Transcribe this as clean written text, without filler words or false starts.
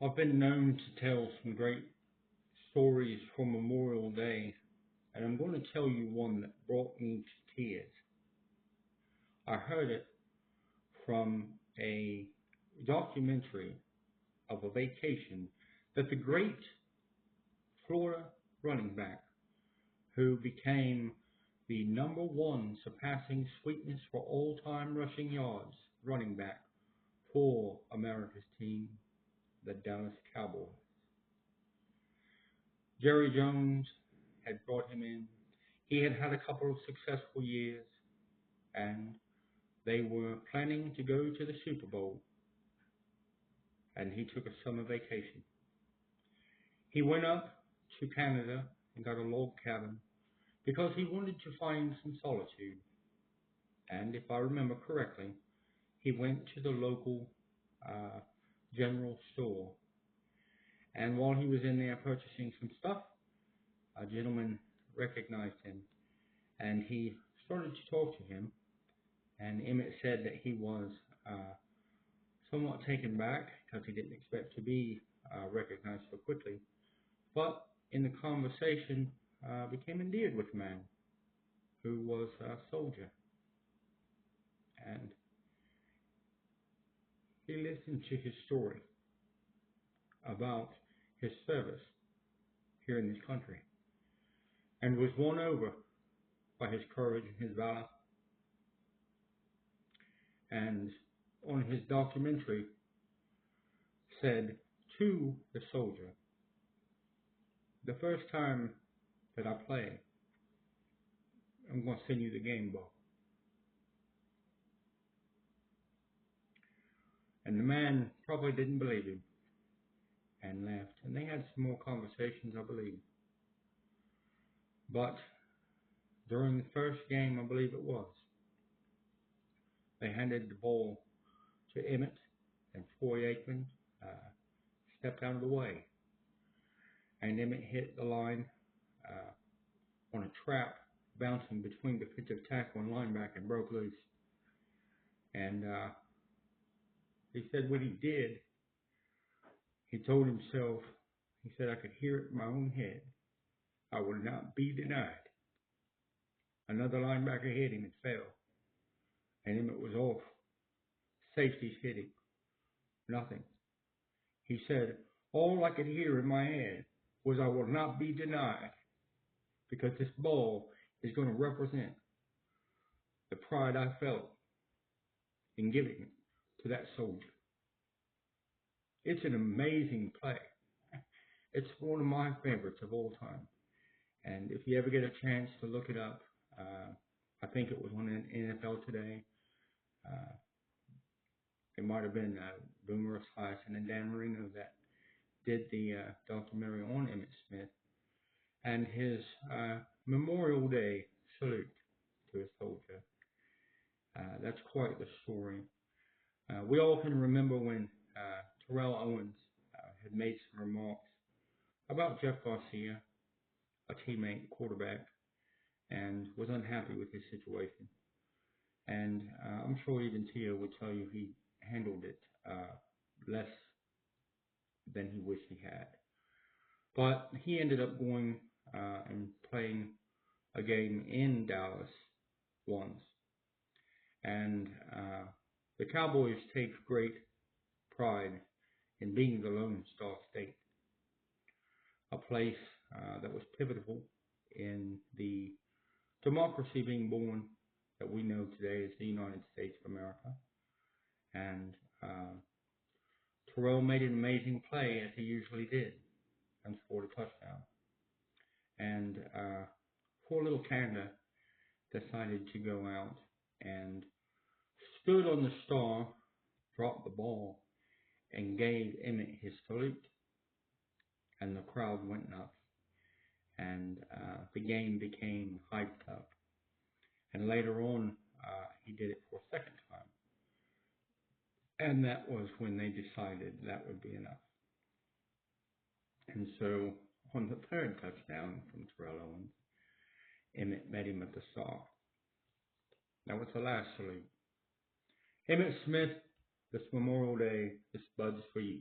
I've been known to tell some great stories from Memorial Day, and I'm going to tell you one that brought me to tears. I heard it from a documentary of a vacation that the great Florida running back, who became the number one surpassing sweetness for all-time rushing yards running back for America's team, the Dallas Cowboys. Jerry Jones had brought him in. He had had a couple of successful years, and they were planning to go to the Super Bowl, and he took a summer vacation. He went up to Canada and got a log cabin because he wanted to find some solitude. And if I remember correctly, he went to the local general store. And while he was in there purchasing some stuff, a gentleman recognized him, and he started to talk to him. And Emmitt said that he was somewhat taken back because he didn't expect to be recognized so quickly. But in the conversation, became endeared with a man who was a soldier. And he listened to his story about his service here in this country and was won over by his courage and his valor. And on his documentary said to the soldier, "The first time that I play, I'm going to send you the game ball." And the man probably didn't believe him and left. And they had some more conversations, I believe. But during the first game, I believe it was, they handed the ball to Emmitt, and Troy Aikman stepped out of the way. And Emmitt hit the line on a trap, bouncing between defensive tackle and linebacker, and broke loose. And he said what he did, he told himself, he said, "I could hear it in my own head. I will not be denied." Another linebacker hit him and fell. And Emmitt was off. Safeties hit him. Nothing. He said, "All I could hear in my head was I will not be denied, because this ball is going to represent the pride I felt in giving it to that soldier." It's an amazing play. It's one of my favorites of all time. And if you ever get a chance to look it up, I think it was on NFL Today. It might have been Boomer Esiason and Dan Marino that did the documentary on Emmitt Smith and his Memorial Day salute to a soldier. That's quite the story. We all can remember when Terrell Owens had made some remarks about Jeff Garcia, a teammate quarterback, and was unhappy with his situation. And I'm sure even Tia would tell you he handled it less than he wished he had. But he ended up going and playing a game in Dallas once. And the Cowboys take great pride in being the Lone Star State, a place that was pivotal in the democracy being born that we know today as the United States of America. And Terrell made an amazing play, as he usually did, and scored a touchdown. And poor little Canada decided to go out and stood on the star, dropped the ball, and gave Emmitt his salute. And the crowd went nuts. And the game became hyped up. And later on, he did it for a second time. And that was when they decided that would be enough. And so, on the third touchdown from Terrell Owens, Emmitt met him at the star. That was the last salute. Emmitt Smith, this Memorial Day, this bud's for you.